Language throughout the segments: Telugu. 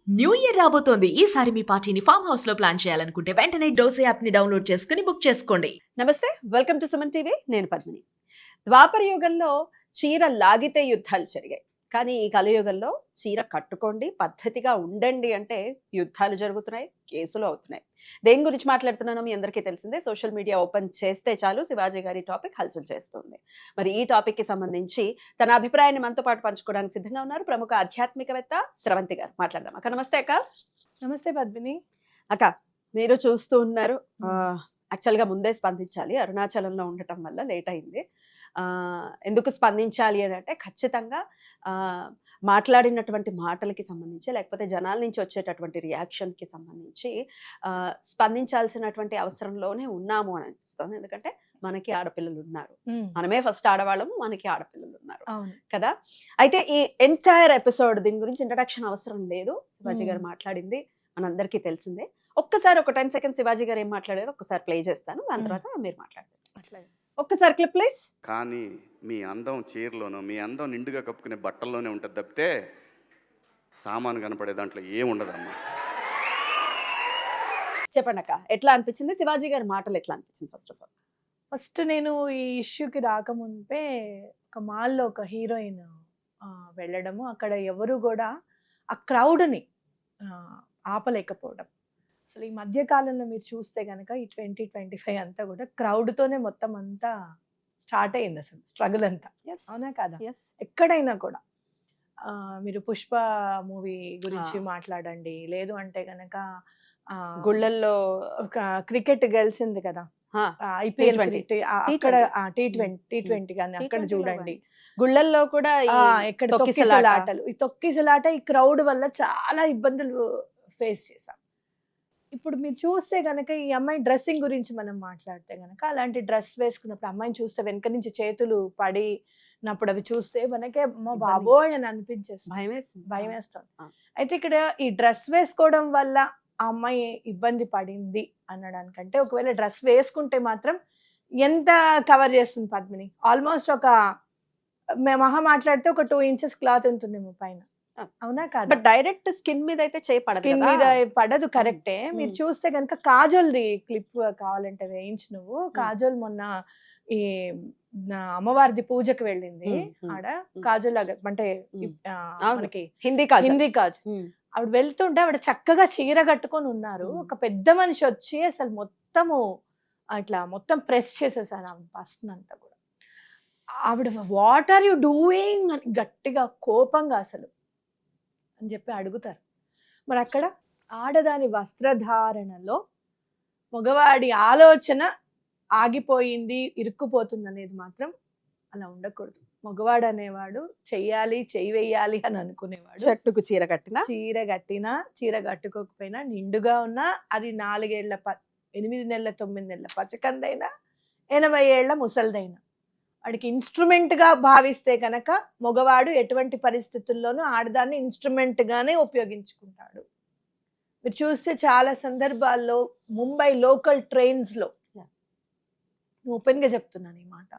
న్యూ ఇయర్ రాబోతోంది. ఈసారి మీ పార్టీని ఫామ్ హౌస్ లో ప్లాన్ చేయాలనుకుంటే వెంటనే డోసే యాప్ ని డౌన్లోడ్ చేసుకుని బుక్ చేసుకోండి. నమస్తే, వెల్కమ్ టు సుమన్ టీవీ. నేను పద్మిని. ద్వాపర యుగంలో చీర లాగితే యుద్ధాలు జరిగాయి. కానీ ఈ కలియుగంలో చీర కట్టుకోండి, పద్ధతిగా ఉండండి అంటే యుద్ధాలు జరుగుతున్నాయి, కేసులు అవుతున్నాయి. దేని గురించి మాట్లాడుతున్నానో మీ అందరికీ తెలిసిందే. సోషల్ మీడియా ఓపెన్ చేస్తే చాలు శివాజీ గారి టాపిక్ హల్చల్ చేస్తుంది. మరి ఈ టాపిక్ కి సంబంధించి తన అభిప్రాయాన్ని మనతో పాటు పంచుకోవడానికి సిద్ధంగా ఉన్నారు ప్రముఖ ఆధ్యాత్మికవేత్త స్రవంతి గారు. మాట్లాడదాం అక్క. నమస్తే అక్క. నమస్తే పద్మిని. అక్క, మీరు చూస్తూ ఉన్నారు, యాక్చువల్గా ముందే స్పందించాలి, అరుణాచలంలో ఉండటం వల్ల లేట్ అయింది. ఎందుకు స్పందించాలి అని అంటే ఖచ్చితంగా మాట్లాడినటువంటి మాటలకి సంబంధించి, లేకపోతే జనాల నుంచి వచ్చేటటువంటి రియాక్షన్కి సంబంధించి స్పందించాల్సినటువంటి అవసరంలోనే ఉన్నాము అని అనిపిస్తుంది. ఎందుకంటే మనకి ఆడపిల్లలు ఉన్నారు, మనమే ఫస్ట్ ఆడవాళ్ళము, మనకి ఆడపిల్లలు ఉన్నారు కదా. అయితే ఈ ఎంటైర్ ఎపిసోడ్ దీని గురించి ఇంట్రడక్షన్ అవసరం లేదు, శివాజీ గారు మాట్లాడింది మనందరికీ తెలిసిందే. ఒక్కసారి ఒక 10 seconds శివాజీ గారు ఏం మాట్లాడారో ఒక్కసారి ప్లే చేస్తాను, దాని తర్వాత మీరు మాట్లాడతారు. ఒక్కసారి క్లిప్ ప్లీజ్. కానీ మీ అందం చీరలోనో, మీ అందం నిండుగా కప్పుకునే బట్టల్లోనే ఉంటుంది తప్పితే సామాను కనపడే దాంట్లో ఏముండదమ్మా. చెప్పండి అక్క, ఎట్లా అనిపించింది శివాజీ గారి మాటలు, ఎట్లా అనిపించింది? ఫస్ట్ నేను ఈ ఇష్యూకి రాకముందే ఒక మాల్లో ఒక హీరోయిన్ వెళ్ళడము, అక్కడ ఎవరు కూడా ఆ క్రౌడ్ని ఆపలేకపోవడం. అసలు ఈ మధ్య కాలంలో మీరు చూస్తే కనుక ఈ 2025 అంతా కూడా క్రౌడ్తోనే మొత్తం అంతా స్టార్ట్ అయింది, అసలు స్ట్రగుల్ అంతా. అవునా కాదా? ఎక్కడైనా కూడా మీరు పుష్ప మూవీ గురించి మాట్లాడండి, లేదు అంటే గనక గుళ్ళల్లో క్రికెట్ గెలిచింది కదా IPL, అక్కడ T20 కానీ అక్కడ చూడండి, గుళ్ళల్లో కూడా ఎక్కడ తొక్కిసలాటలు, ఈ తొక్కిసలాట ఈ క్రౌడ్ వల్ల చాలా ఇబ్బందులు ఫేస్ చేశాం. ఇప్పుడు మీరు చూస్తే గనక ఈ అమ్మాయి డ్రెస్సింగ్ గురించి మనం మాట్లాడితే గనక, అలాంటి డ్రెస్ వేసుకున్నప్పుడు అమ్మాయిని చూస్తే వెనక నుంచి చేతులు పడినప్పుడు అవి చూస్తే మనకే అమ్మ బాబోయ్ అని అనిపించేస్తుంది, భయం వేస్తుంది. అయితే ఇక్కడ ఈ డ్రెస్ వేసుకోవడం వల్ల ఆ అమ్మాయి ఇబ్బంది పడింది అనడానికంటే, ఒకవేళ డ్రెస్ వేసుకుంటే మాత్రం ఎంత కవర్ చేస్తుంది పద్మిని? ఆల్మోస్ట్ ఒక మహా మాట్లాడితే ఒక 2 inches క్లాత్ ఉంటుంది పైన, అవునా కాదు? బట్ డైరెక్ట్ స్కిన్ మీద అయితే స్కిన్ మీద పడదు, కరెక్టే. మీరు చూస్తే కనుక కాజోల్ది క్లిప్ కావాలంటే వేయించి, నువ్వు కాజోల్ మొన్న ఈ అమ్మవారిది పూజకి వెళ్ళింది, ఆడ కాజోల్ లాగా అంటే మనకి హిందీ కాజోల్, ఆవిడ వెళ్తుంటే ఆవిడ చక్కగా చీర కట్టుకొని ఉన్నారు. ఒక పెద్ద మనిషి వచ్చి అసలు మొత్తము అట్లా మొత్తం ప్రెస్ చేసేసారు ఆవిడ ఫస్ట్ అంతా కూడా. ఆవిడ వాట్ ఆర్ యు డూయింగ్ అని గట్టిగా కోపంగా అసలు అని చెప్పి అడుగుతారు. మరి అక్కడ ఆడదాని వస్త్రధారణలో మగవాడి ఆలోచన ఆగిపోయింది, ఇరుక్కుపోతుంది అనేది మాత్రం అలా ఉండకూడదు. మగవాడు అనేవాడు చెయ్యాలి, చెయ్యి వేయాలి అని అనుకునేవాడు. చెట్టుకు చీర కట్టినా, చీర కట్టుకోకపోయినా, నిండుగా ఉన్నా, అది 4 ఏళ్ల 8 నెలల 9 నెలల పసికందైనా, 80 ఏళ్ల ముసల్దైనా, వాడికి ఇన్స్ట్రుమెంట్ గా భావిస్తే కనుక మగవాడు ఎటువంటి పరిస్థితుల్లోనూ ఆడదాన్ని ఇన్స్ట్రుమెంట్ గానే ఉపయోగించుకుంటాడు. మీరు చూస్తే చాలా సందర్భాల్లో ముంబై లోకల్ ట్రైన్స్ లో, ఓపెన్ గా చెప్తున్నాను ఈ మాట,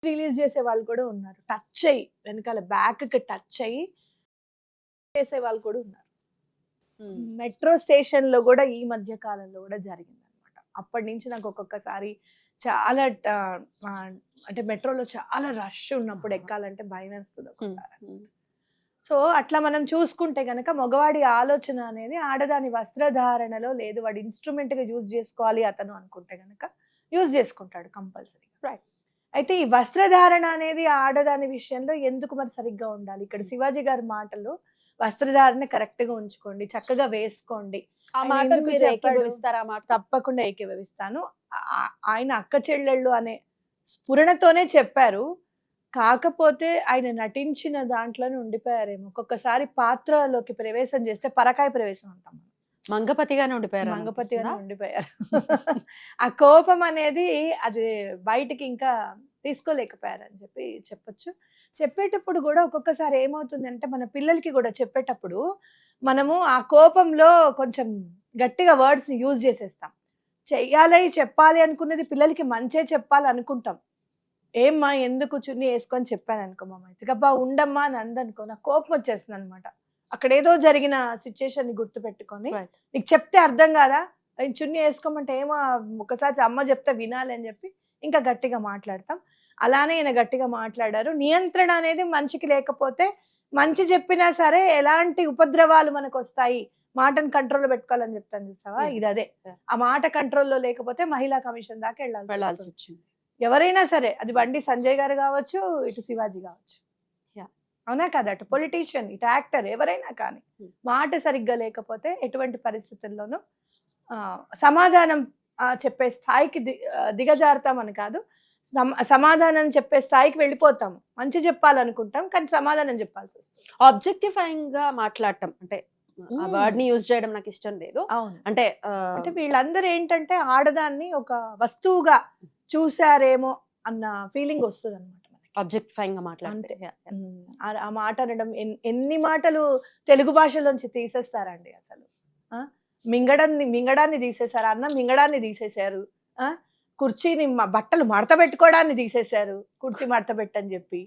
రిలీజ్ చేసే వాళ్ళు కూడా ఉన్నారు, టచ్ అయ్యి వెనకాల బ్యాక్ కి టచ్ అయ్యి చేసే వాళ్ళు కూడా ఉన్నారు. మెట్రో స్టేషన్ లో కూడా ఈ మధ్య కాలంలో కూడా జరిగింది అనమాట. అప్పటి నుంచి నాకు ఒక్కొక్కసారి చాలా అంటే మెట్రోలో చాలా రష్ ఉన్నప్పుడు ఎక్కాలంటే భయం వేస్తుంది ఒకసారి. సో అట్లా మనం చూసుకుంటే గనక మగవాడి ఆలోచన అనేది ఆడదాని వస్త్రధారణలో లేదు, వాడు ఇన్స్ట్రుమెంట్ గా యూజ్ చేసుకోవాలి అతను అనుకుంటే గనక యూజ్ చేసుకుంటాడు కంపల్సరీ. రైట్. అయితే ఈ వస్త్రధారణ అనేది ఆడదాని విషయంలో ఎందుకు మరి సరిగ్గా ఉండాలి? ఇక్కడ శివాజీ గారి మాటల్లో వస్త్రధారణ కరెక్ట్ గా ఉంచుకోండి, చక్కగా వేసుకోండి, తప్పకుండా ఏకీభవిస్తాను. ఆయన అక్క చెల్లెళ్ళు అనే స్ఫురణతోనే చెప్పారు, కాకపోతే ఆయన నటించిన దాంట్లోనే ఉండిపోయారేమో. ఒక్కొక్కసారి పాత్రలోకి ప్రవేశం చేస్తే పరకాయ ప్రవేశం అంటాం, మంగపతిగానే ఉండిపోయారు. ఆ కోపం అనేది అది బయటికి ఇంకా తీసుకోలేకపోయారని చెప్పి చెప్పొచ్చు. చెప్పేటప్పుడు కూడా ఒక్కొక్కసారి ఏమవుతుంది అంటే, మన పిల్లలకి కూడా చెప్పేటప్పుడు మనము ఆ కోపంలో కొంచెం గట్టిగా వర్డ్స్ ని యూజ్ చేసేస్తాం. చెయ్యాలి, చెప్పాలి అనుకున్నది పిల్లలకి మంచే చెప్పాలి అనుకుంటాం. ఏమ్మా ఎందుకు చున్నీ వేసుకొని చెప్పాను అనుకో, మా అయితే గబ్బా ఉండమ్మా అని అందనుకో, నాకు కోపం వచ్చేస్తుంది అనమాట. అక్కడ ఏదో జరిగిన సిచ్యుయేషన్ ని గుర్తు పెట్టుకొని Right. నీకు చెప్తే అర్థం కాదా, చున్నీ వేసుకోమంటే ఏమో ఒకసారి అమ్మ చెప్తే వినాలి అని చెప్పి ఇంకా గట్టిగా మాట్లాడతాం. అలానే ఈయన గట్టిగా మాట్లాడారు. నియంత్రణ అనేది మనిషికి లేకపోతే మంచి చెప్పినా సరే ఎలాంటి ఉపద్రవాలు మనకు వస్తాయి, మాటను కంట్రోల్లో పెట్టుకోవాలని చెప్తాను చూసావా, Yeah. ఇది అదే. Yeah. ఆ మాట కంట్రోల్లో లేకపోతే మహిళా కమిషన్ దాకా వెళ్ళాల్సి వెళ్ళాల్సి వచ్చింది. ఎవరైనా సరే, అది బండి సంజయ్ గారు కావచ్చు, ఇటు శివాజీ కావచ్చు, Yeah. అవునా కదా, అటు పొలిటీషియన్ ఇటు యాక్టర్ ఎవరైనా కానీ మాట సరిగ్గా లేకపోతే ఎటువంటి పరిస్థితుల్లోనూ సమాధానం చెప్పే స్థాయికి దిగజారుతామని కాదు, సమాధానం చెప్పే స్థాయికి వెళ్ళిపోతాం. మంచి చెప్పాలనుకుంటాం కానీ సమాధానం చెప్పాల్సి వస్తుంది. ఆబ్జెక్టిఫైయింగ్ గా మాట్లాడటం అంటే ఆ వర్డ్ ని యూజ్ చేయడం నాకు ఇష్టం లేదు. అవును, అంటే అంటే వీళ్ళందరూ ఏంటంటే ఆడదాన్ని ఒక వస్తువుగా చూసారేమో అన్న ఫీలింగ్ వస్తుంది అనమాట. ఆబ్జెక్టిఫైయింగ్ గా మాట్లాడితే ఆ మాట అనడం ఎన్ని మాటలు తెలుగు భాషలోంచి తీసేస్తారండి అసలు. మింగడాన్ని తీసేశారు, అన్నం మింగడాన్ని తీసేశారు, కుర్చీని బట్టలు మడత పెట్టుకోవడాన్ని తీసేశారు, కుర్చీ మడత పెట్టని చెప్పి.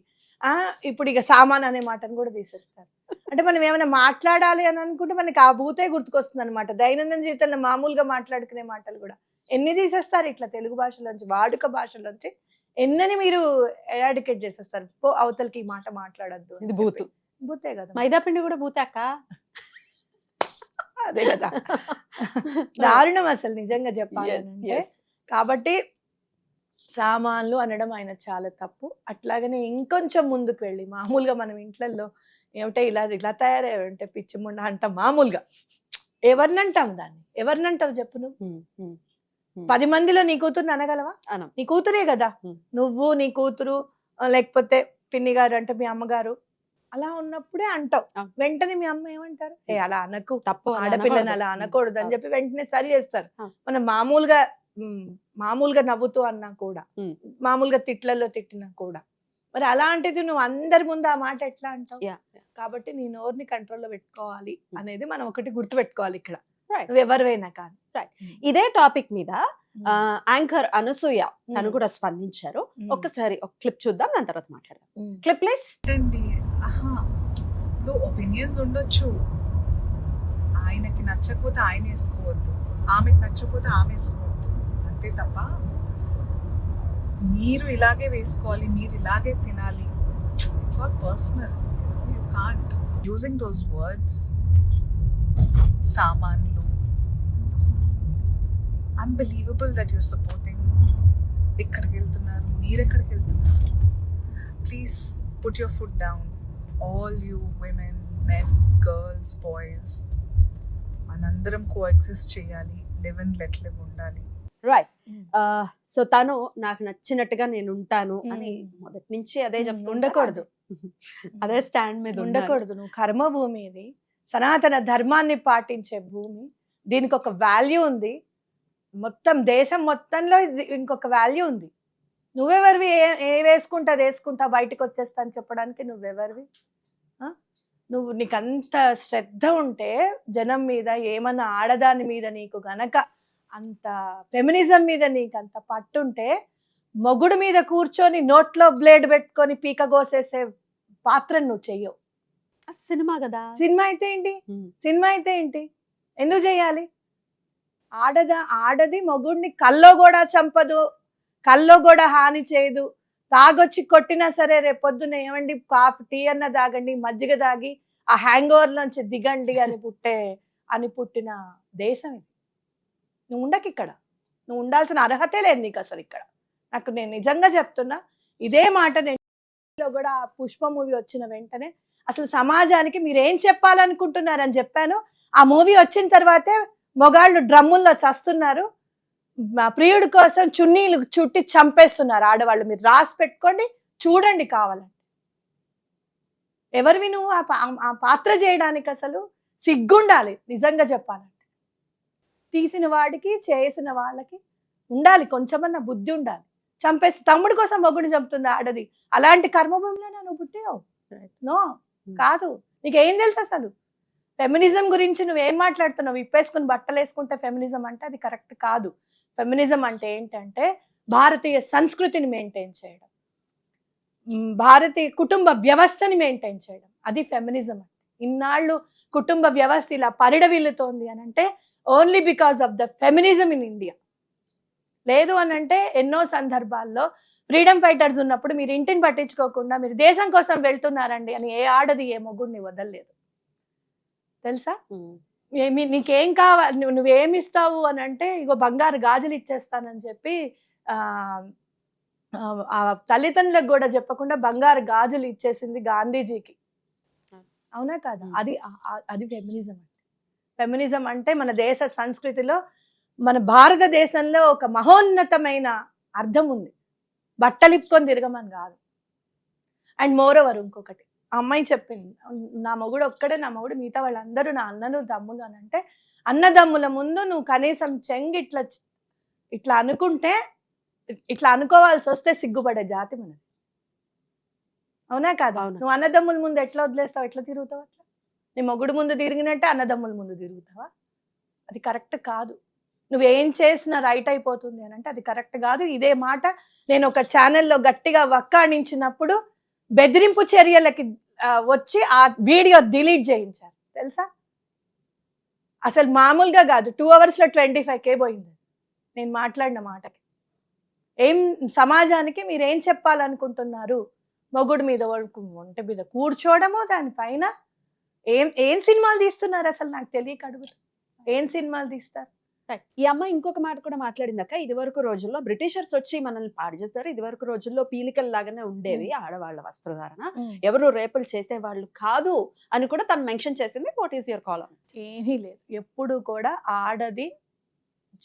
ఇప్పుడు ఇక సామాన్ అనే మాటను కూడా తీసేస్తారు. అంటే మనం ఏమైనా మాట్లాడాలి అని అనుకుంటే మనకి ఆ భూతే గుర్తుకొస్తుంది అనమాట. దైనందిన జీవితంలో మామూలుగా మాట్లాడుకునే మాటలు కూడా ఎన్ని తీసేస్తారు ఇట్లా తెలుగు భాషలోంచి, వాడుక భాషలోంచి ఎన్నని మీరు ఎరాడికేట్ చేసేస్తారు. అవతలకి ఈ మాట మాట్లాడద్దు, ఇది బూతు. బూతే కదా, మైదా పిండి కూడా బూతాక. అదే కదా దారుణం అసలు నిజంగా చెప్పాలి. కాబట్టి సామాన్లు అనడం ఆయన చాలా తప్పు. అట్లాగనే ఇంకొంచెం ముందుకు వెళ్ళి మామూలుగా మనం ఇంట్లలో ఏమిటో ఇలా తయారయ్యంటే పిచ్చి ముండ అంటాం మామూలుగా. ఎవరినంటాం దాన్ని, ఎవరినంటావు చెప్పు నువ్వు? 10 మందిలో నీ కూతురుని అనగలవా? నీ కూతురే కదా, నువ్వు నీ కూతురు లేకపోతే పిన్ని గారు అంటే మీ అమ్మగారు అలా ఉన్నప్పుడే అంటావు. వెంటనే మీ అమ్మ ఏమంటారు, అలా అనకు, తప్పు, ఆడపిల్లని అలా అనకూడదు అని చెప్పి వెంటనే సరి చేస్తారు. మనం మామూలుగా నవ్వుతూ అన్నా కూడా, మామూలుగా తిట్లలో తిట్టినా కూడా. మరి అలాంటిది నువ్వు అందరి ముందు ఆ మాట ఎట్లా అంటావు? కాబట్టి నీ నోరుని కంట్రోల్లో పెట్టుకోవాలి అనేది మనం ఒకటి గుర్తు పెట్టుకోవాలి ఇక్కడ, నువ్వు ఎవరివైనా కానీ. ఇదే టాపిక్ మీద యాంకర్ అనసూయ తను కూడా స్పందించారు. ఒక్కసారి ఒక క్లిప్ చూద్దాం, దాని తర్వాత మాట్లాడదాం. Clip please. ఇప్పుడు ఒపీనియన్స్ ఉండొచ్చు, ఆయనకి నచ్చకపోతే ఆయన వేసుకోవద్దు, ఆమెకి నచ్చకపోతే ఆమె వేసుకోవద్దు, అంతే తప్ప మీరు ఇలాగే వేసుకోవాలి, మీరు ఇలాగే తినాలి, it's all personal. You can't using those words. సామాన్లు, అన్బిలీవబుల్ దట్ యూర్ సపోర్టింగ్. ఎక్కడికి వెళ్తున్నారు, మీరెక్కడికి వెళ్తున్నారు? Please put your foot down. All you women, men, girls, boys, మనందరం కోఎగ్జిస్ట్ చేయాలి, లివ్ అండ్ లెట్ లివ్ ఉండాలి. రైట్. సో తను నాకు నచ్చినట్టుగా నేను ఉంటాను అని మొదటి నుంచి అదే చెప్తూ ఉండకూడదు, అదే స్టాండ్ మీద ఉండకూడదు. నువ్వు కర్మభూమి, ఇది సనాతన ధర్మాన్ని పాటించే భూమి, దీనికి ఒక వాల్యూ ఉంది. మొత్తం దేశం మొత్తంలో ఇంకొక వాల్యూ ఉంది. నువ్వెవరివి ఏ వేసుకుంటా వేసుకుంటా బయటకు వచ్చేస్తా అని చెప్పడానికి నువ్వెవరివి? నువ్వు నీకంత శ్రద్ధ ఉంటే జనం మీద, ఏమన్నా ఆడదాని మీద నీకు గనక అంత ఫెమినిజం మీద నీకు అంత పట్టుంటే, మొగుడు మీద కూర్చొని నోట్లో బ్లేడ్ పెట్టుకొని పీక కోసేసే పాత్రను నువ్వు చెయ్యవు. సినిమా కదా, సినిమా అయితే ఏంటి, సినిమా అయితే ఏంటి, ఎందుకు చెయ్యాలి? ఆడది మొగుడిని కల్లో కూడా చంపదు, కల్లో కూడా హాని చేయదు. తాగొచ్చి కొట్టినా సరే రేపొద్దున ఏమండి కాఫీ టీ అన్న తాగండి, మజ్జిగ తాగి ఆ హ్యాంగ్ ఓవర్ నుంచి దిగండి అని పుట్టిన దేశం ఇది. నువ్వు ఉండకి ఇక్కడ, నువ్వు ఉండాల్సిన అర్హతే లేదు నీకు అసలు ఇక్కడ. నేను నిజంగా చెప్తున్నా ఇదే మాట. నేను కూడా ఆ పుష్ప మూవీ వచ్చిన వెంటనే అసలు సమాజానికి మీరు ఏం చెప్పాలనుకుంటున్నారని చెప్పాను. ఆ మూవీ వచ్చిన తర్వాతే మొగాళ్ళు డ్రమ్ముల్లో చస్తున్నారు, ప్రియుడి కోసం చున్నీలు చుట్టి చంపేస్తున్నారు ఆడవాళ్ళు. మీరు రాసి పెట్టుకోండి, చూడండి కావాలంటే. ఎవరివి నువ్వు ఆ పాత్ర చేయడానికి? అసలు సిగ్గుండాలి నిజంగా చెప్పాలంటే. తీసిన వాడికి చేసిన వాళ్ళకి ఉండాలి, కొంచెమన్నా బుద్ధి ఉండాలి. చంపేసి తమ్ముడి కోసం మొగుడిని చంపుతుంది ఆడది. అలాంటి కర్మభూమిలో నువ్వు పుట్టావు? నో, కాదు. నీకేం తెలుసు అసలు ఫెమినిజం గురించి? నువ్వేం మాట్లాడుతున్నావు? విప్పేసుకుని బట్టలు వేసుకుంటే ఫెమినిజం అంటే అది కరెక్ట్ కాదు. ఫెమినిజం అంటే ఏంటంటే భారతీయ సంస్కృతిని మెయింటైన్ చేయడం, భారతీయ కుటుంబ వ్యవస్థని మెయింటైన్ చేయడం, అది ఫెమినిజం అంటే. ఇన్నాళ్ళు కుటుంబ వ్యవస్థ ఇలా పరిడవిల్లుతోంది అని అంటే only because of the feminism in India. లేదు అని అంటే ఎన్నో సందర్భాల్లో ఫ్రీడమ్ ఫైటర్స్ ఉన్నప్పుడు మీరు ఇంటిని పట్టించుకోకుండా మీరు దేశం కోసం వెళ్తున్నారండి అని ఏ ఆడది ఏ మొగుడిని వదలలేదు తెలుసా. నీకేం కావాలి, నువ్వేమిస్తావు అని అంటే ఇగో బంగారు గాజులు ఇచ్చేస్తానని చెప్పి ఆ తల్లిదండ్రులకు కూడా చెప్పకుండా బంగారు గాజులు ఇచ్చేసింది గాంధీజీకి. అవునా కాదా? అది ఫెమినిజం అంటే. ఫెమినిజం అంటే మన దేశ సంస్కృతిలో మన భారతదేశంలో ఒక మహోన్నతమైన అర్థం ఉంది. బట్టలిప్పుకొని తిరగమని కాదు. అండ్ మోర్ ఓవర్ ఇంకొకటి అమ్మాయి చెప్పింది, నా మొగుడు ఒక్కడే నా మొగుడు, మిగతా వాళ్ళందరూ నా అన్నలు తమ్ములు అని అంటే అన్నదమ్ముల ముందు నువ్వు కనీసం చెంగి ఇట్లా అనుకుంటే, ఇట్లా అనుకోవాల్సి వస్తే సిగ్గుపడే జాతి మనది. అవునా కాదా? నువ్వు అన్నదమ్ముల ముందు ఎట్లా వదిలేస్తావు, ఎట్లా తిరుగుతావు? అట్లా నీ మొగుడు ముందు తిరిగినట్టే అన్నదమ్ముల ముందు తిరుగుతావా? అది కరెక్ట్ కాదు. నువ్వేం చేసినా రైట్ అయిపోతుంది అని అంటే అది కరెక్ట్ కాదు. ఇదే మాట నేను ఒక ఛానల్లో గట్టిగా వక్కాణించినప్పుడు బెదిరింపు చర్యలకి వచ్చి ఆ వీడియో డిలీట్ చేయించారు తెలుసా. అసలు మామూలుగా కాదు, 2 hours 25K పోయింది నేను మాట్లాడిన మాటకి. ఏం సమాజానికి మీరేం చెప్పాలనుకుంటున్నారు? మొగుడు మీద ఒంటి మీద కూర్చోవడమో, దానిపైన ఏం సినిమాలు తీస్తున్నారు అసలు నాకు తెలియక అడుగుతా. ఏం సినిమాలు తీస్తారు? ఈ అమ్మాయి ఇంకొక మాట కూడా మాట్లాడిందాక, ఇది వరకు రోజుల్లో బ్రిటిషర్స్ వచ్చి మనల్ని పాడు చేస్తారు, ఇది వరకు రోజుల్లో పీలికల్ లాగానే ఉండేవి ఆడవాళ్ళ వస్త్రధారణ, ఎవరు రేపులు చేసేవాళ్ళు కాదు అని కూడా తను మెన్షన్ చేసింది. What is your call? ఏమీ లేదు. ఎప్పుడు కూడా ఆడది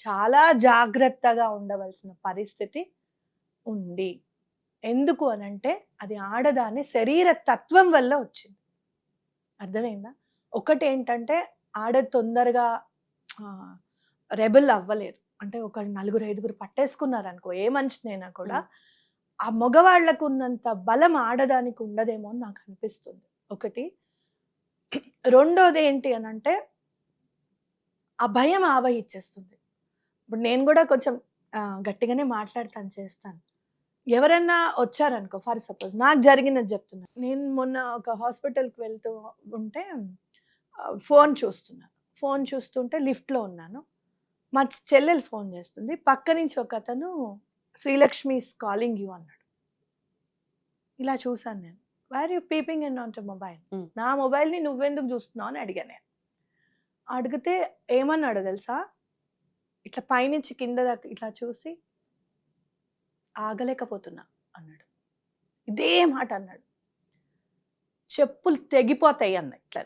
చాలా జాగ్రత్తగా ఉండవలసిన పరిస్థితి ఉంది. ఎందుకు అనంటే అది ఆడదాని శరీర తత్వం వల్ల వచ్చింది. అర్థమైందా? ఒకటి ఏంటంటే ఆడది తొందరగా రెబెల్ అవ్వలేదు. అంటే ఒక 4-5 పట్టేసుకున్నారు అనుకో, ఏ మనిషినైనా కూడా ఆ మగవాళ్లకు ఉన్నంత బలం ఆడదానికి ఉండదేమో అని నాకు అనిపిస్తుంది. ఒకటి. రెండోది ఏంటి అనంటే ఆ భయం ఆవహించేస్తుంది. ఇప్పుడు నేను కూడా కొంచెం గట్టిగానే మాట్లాడతాను, చేస్తాను. ఎవరన్నా వచ్చారనుకో, ఫర్ సపోజ్ నాకు జరిగినది చెప్తున్నా. నేను మొన్న ఒక హాస్పిటల్కి వెళ్తూ ఉంటే ఫోన్ చూస్తుంటే లిఫ్ట్లో ఉన్నాను. మా చెల్లెలు ఫోన్ చేస్తుంది. పక్క నుంచి ఒక అతను శ్రీలక్ష్మి ఈస్ కాలింగ్ యూ అన్నాడు. ఇలా చూసాను నేను. Wire you peeping in on to mobile? నా మొబైల్ని నువ్వెందుకు చూస్తున్నావు అని అడిగా నేను. అడిగితే ఏమన్నాడు తెలుసా? ఇట్లా పైనుంచి కింద దాకా ఇట్లా చూసి ఆగలేకపోతున్నా అన్నాడు. ఇదే మాట అన్నాడు. చెప్పులు తెగిపోతాయి అన్న. ఇట్లా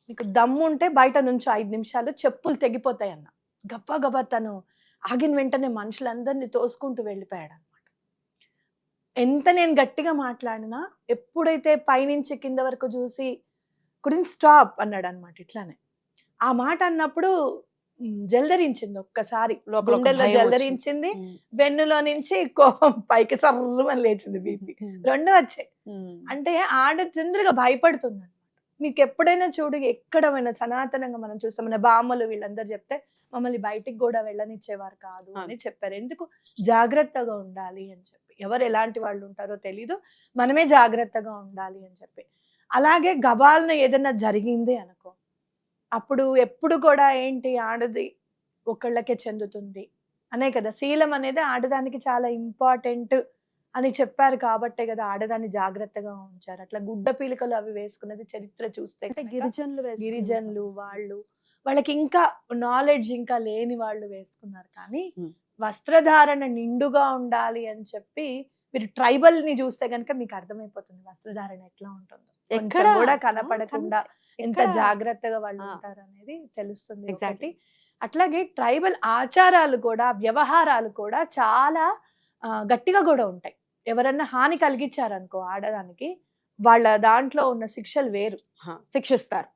నీకు దమ్ము ఉంటే బయట నుంచి 5 నిమిషాలు చెప్పులు తెగిపోతాయి అన్న. గబా తను ఆగిన వెంటనే మనుషులందరినీ తోసుకుంటూ వెళ్ళిపోయాడు అనమాట. ఎంత నేను గట్టిగా మాట్లాడినా ఎప్పుడైతే పైనుంచి కింద వరకు చూసి కుడెంట్ స్టాప్ అన్నాడు అనమాట. ఇట్లానే ఆ మాట అన్నప్పుడు జల్దరించింది, ఒక్కసారి గుండెల్లో జల్దరించింది, వెన్నులో నుంచి కోపం పైకి సర్రమని లేచింది, బీపీ 2 వచ్చాయి. అంటే ఆడ తొందరగా భయపడుతుంది అనమాట. మీకు ఎప్పుడైనా చూడు, ఎక్కడైనా సనాతనంగా మనం చూస్తాం, మన బామ్మలు వీళ్ళందరూ చెప్తే మమ్మల్ని బయటికి కూడా వెళ్ళనిచ్చేవారు కాదు అని చెప్పారు. ఎందుకు? జాగ్రత్తగా ఉండాలి అని చెప్పి. ఎవరు ఎలాంటి వాళ్ళు ఉంటారో తెలీదు, మనమే జాగ్రత్తగా ఉండాలి అని చెప్పి. అలాగే గబాల్న ఏదైనా జరిగింది అనుకో, అప్పుడు ఎప్పుడు కూడా ఏంటి, ఆడది ఒకళ్ళకే చెందుతుంది అనే కదా. శీలం అనేది ఆడదానికి చాలా ఇంపార్టెంట్ అని చెప్పారు కాబట్టే కదా ఆడదాన్ని జాగ్రత్తగా ఉంచారు. అట్లా గుడ్డ పీలికలు అవి వేసుకున్నది చరిత్ర చూస్తే గిరిజనులు వాళ్ళకి ఇంకా నాలెడ్జ్ ఇంకా లేని వాళ్ళు వేసుకున్నారు. కానీ వస్త్రధారణ నిండుగా ఉండాలి అని చెప్పి మీరు ట్రైబల్ ని చూస్తే కనుక మీకు అర్థమైపోతుంది వస్త్రధారణ ఎట్లా ఉంటుందో. ఎక్కడ కూడా కనపడకుండా ఎంత జాగ్రత్తగా వాళ్ళు ఉంటారు అనేది తెలుస్తుంది. ఒకటి. అట్లాగే ట్రైబల్ ఆచారాలు కూడా, వ్యవహారాలు కూడా చాలా గట్టిగా కూడా ఉంటాయి. ఎవరన్నా హాని కలిగించారనుకో ఆడదానికి, వాళ్ళ దాంట్లో ఉన్న శిక్షలు వేరు, శిక్షిస్తారు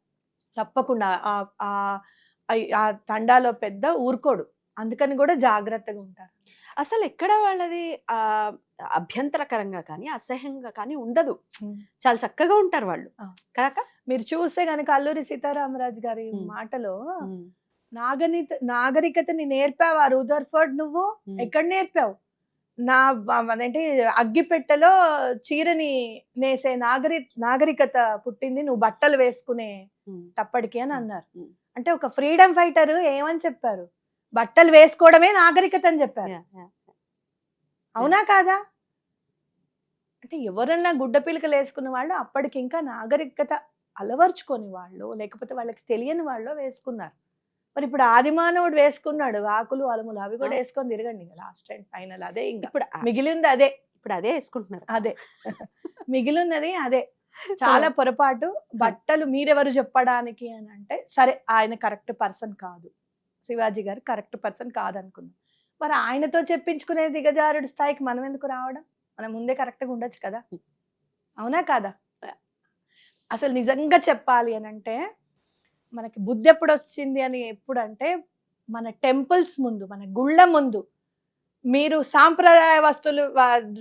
తప్పకుండా. ఆ తండాలో పెద్ద ఊరుకోడు, అందుకని కూడా జాగ్రత్తగా ఉంటారు. అసలు ఎక్కడ వాళ్ళది అభ్యంతరకరంగా కానీ అసహ్యంగా కానీ ఉండదు, చాలా చక్కగా ఉంటారు వాళ్ళు. కాక మీరు చూస్తే కనుక అల్లూరి సీతారామరాజు గారి మాటలో నాగరికతని నేర్పావు ఆ రూదర్ఫర్డ్, నువ్వు ఎక్కడ నేర్పావు? అదేంటి అగ్గిపెట్టెలో చీరని నేసే నాగరికత పుట్టింది నువ్వు బట్టలు వేసుకునే టప్పటికి అని అన్నారు. అంటే ఒక ఫ్రీడమ్ ఫైటర్ ఏమని చెప్పారు? బట్టలు వేసుకోవడమే నాగరికత అని చెప్పారు. అవునా కాదా? అంటే ఎవరన్నా గుడ్డ పిలకలు వేసుకున్న వాళ్ళు అప్పటికి ఇంకా నాగరికత అలవర్చుకొని వాళ్ళు, లేకపోతే వాళ్ళకి తెలియని వాళ్ళు వేసుకున్నారు. మరి ఇప్పుడు ఆదిమానవుడు వేసుకున్నాడు ఆకులు అలములు, అవి కూడా వేసుకొని తిరగండి లాస్ట్ అండ్ ఫైనల్. అదే ఇంకా ఇప్పుడు మిగిలింది అదే. ఇప్పుడు అదే వేసుకుంటున్నారు. అదే మిగిలినది అదే. చాలా పొరపాటు. బట్టలు మీరెవరు చెప్పడానికి అని అంటే, సరే ఆయన కరెక్ట్ పర్సన్ కాదు, శివాజీ గారు కరెక్ట్ పర్సన్ కాదనుకున్నాం. మరి ఆయనతో చెప్పించుకునే దిగజారుడు స్థాయికి మనం ఎందుకు రావడం? మనం ముందే కరెక్ట్గా ఉండొచ్చు కదా. అవునా కాదా? అసలు నిజంగా చెప్పాలి అని అంటే, మనకి బుద్ధి ఎప్పుడు వచ్చింది అని ఎప్పుడంటే, మన టెంపుల్స్ ముందు, మన గుళ్ళ ముందు మీరు సాంప్రదాయ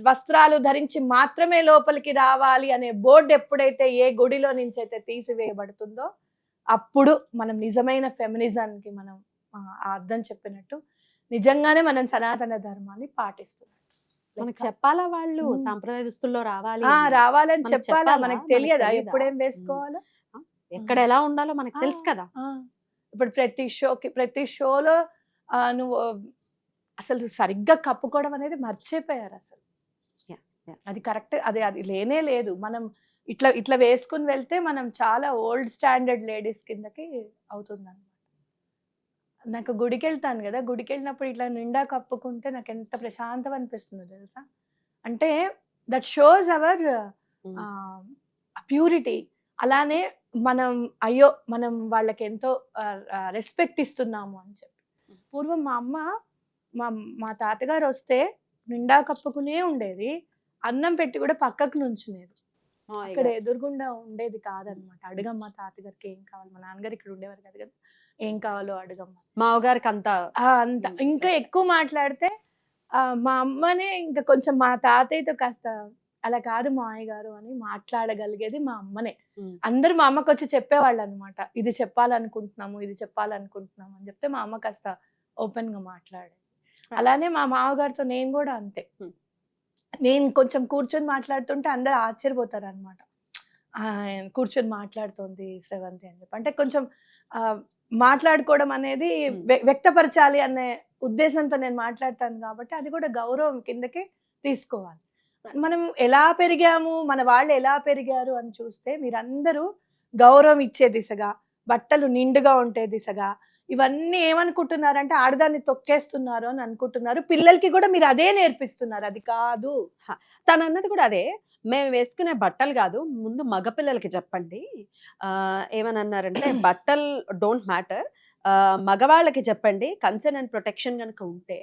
వస్త్రాలు ధరించి మాత్రమే లోపలికి రావాలి అనే బోర్డు ఎప్పుడైతే ఏ గుడిలో నుంచి అయితే తీసివేయబడుతుందో, అప్పుడు మనం నిజమైన ఫెమినిజానికి మనం అర్థం చెప్పినట్టు నిజంగానే మనం సనాతన ధర్మాన్ని పాటిస్తున్నాం. మనకు చెప్పాలా వాళ్ళు సాంప్రదాయ దుస్తుల్లో రావాలి రావాలని చెప్పాలా? మనకి తెలియదా ఎప్పుడేం వేసుకోవాలో, ఎక్కడ ఎలా ఉండాలో మనకు తెలుసు కదా. ఇప్పుడు ప్రతి షోలో నువ్వు అసలు సరిగ్గా కప్పుకోవడం అనేది మర్చిపోయారు అసలు. అది కరెక్ట్, అది లేనే లేదు. మనం ఇట్లా వేసుకుని వెళ్తే మనం చాలా ఓల్డ్ స్టాండర్డ్ లేడీస్ కిందకి అవుతుంది అనమాట. నాకు గుడికి వెళ్తాను కదా, గుడికి వెళ్ళినప్పుడు ఇట్లా నిండా కప్పుకుంటే నాకు ఎంత ప్రశాంతం అనిపిస్తుందో తెలుసా. అంటే దట్ షోస్ అవర్ ప్యూరిటీ. అలానే మనం వాళ్ళకి ఎంతో రెస్పెక్ట్ ఇస్తున్నాము అని చెప్పి. పూర్వం మా తాతగారు వస్తే నిండా కప్పుకునే ఉండేది, అన్నం పెట్టి కూడా పక్కకు నుంచునేది. అక్కడ ఎదురుగుండా ఉండేది కాదనమాట. అడగమ్మ తాతగారికి ఏం కావాలి, మా నాన్నగారు ఇక్కడ ఉండేవారు కదా కదా, ఏం కావాలో అడగమ్మ. మావగారికి అంత ఇంకా ఎక్కువ మాట్లాడితే మా అమ్మనే ఇంకా కొంచెం మా తాతయ్యతో కాస్త అలా కాదు మావయ్య గారు అని మాట్లాడగలిగేది మా అమ్మనే. అందరూ మా అమ్మకి వచ్చి చెప్పేవాళ్ళు అనమాట, ఇది చెప్పాలనుకుంటున్నాము అని చెప్తే మా అమ్మ కాస్త ఓపెన్ గా మాట్లాడేది. అలానే మా మామగారితో నేను కూడా అంతే. నేను కొంచెం కూర్చొని మాట్లాడుతుంటే అందరు ఆశ్చర్యపోతారు అనమాట, కూర్చొని మాట్లాడుతోంది శ్రవంతి అని చెప్పి. అంటే కొంచెం మాట్లాడుకోవడం అనేది వ్యక్తపరచాలి అనే ఉద్దేశంతో నేను మాట్లాడతాను కాబట్టి అది కూడా గౌరవం కిందకి తీసుకోవాలి. మనం ఎలా పెరిగాము, మన వాళ్ళు ఎలా పెరిగారు అని చూస్తే మీరందరూ గౌరవం ఇచ్చే దిశగా, బట్టలు నిండుగా ఉంటే దిశగా, ఇవన్నీ ఏమనుకుంటున్నారంటే ఆడదాన్ని తొక్కేస్తున్నారు అని అనుకుంటున్నారు. పిల్లలకి కూడా మీరు అదే నేర్పిస్తున్నారు. అది కాదు. తను అన్నది కూడా అదే. మేము వేసుకునే బట్టలు కాదు, ముందు మగపిల్లలకి చెప్పండి. ఏమని అన్నారంటే బట్టలు డోంట్ మ్యాటర్, మగవాళ్ళకి చెప్పండి, కన్సర్న్ అండ్ ప్రొటెక్షన్ కనుక ఉంటే